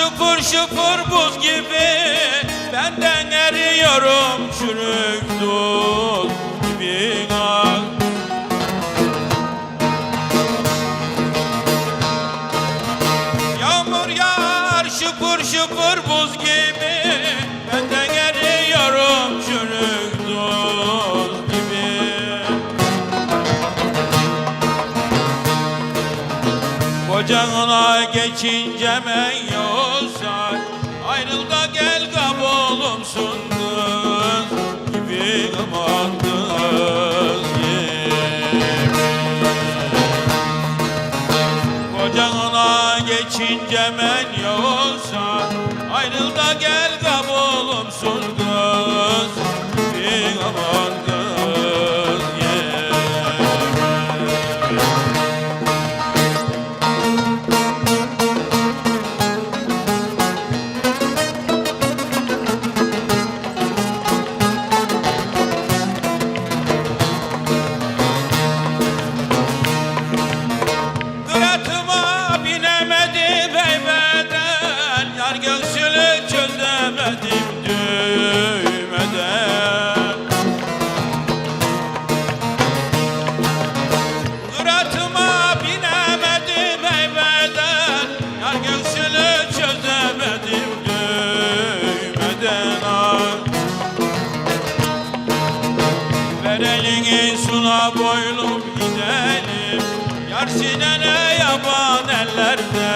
şupur şupur buz gibi, benden eriyorum çürük dut gibi al. Yağmur yağar şupur şupur buz gibi, benden eriyorum çürük dut gibi. Kocana geçince men yoksa, ayrıl da gel kabolumsun kız gibi, aman kız gibi. Kocana geçince men yoksa, ayrıl da gel kabolumsun kız gibi, aman kız gibi. Göğsünü çözemedim düğmeden. Kıratıma binemedim heybeden, yar göğsünü çözemedim düğmeden. Ver elini suna boylum gidelim, yar sinene yaban ellerde.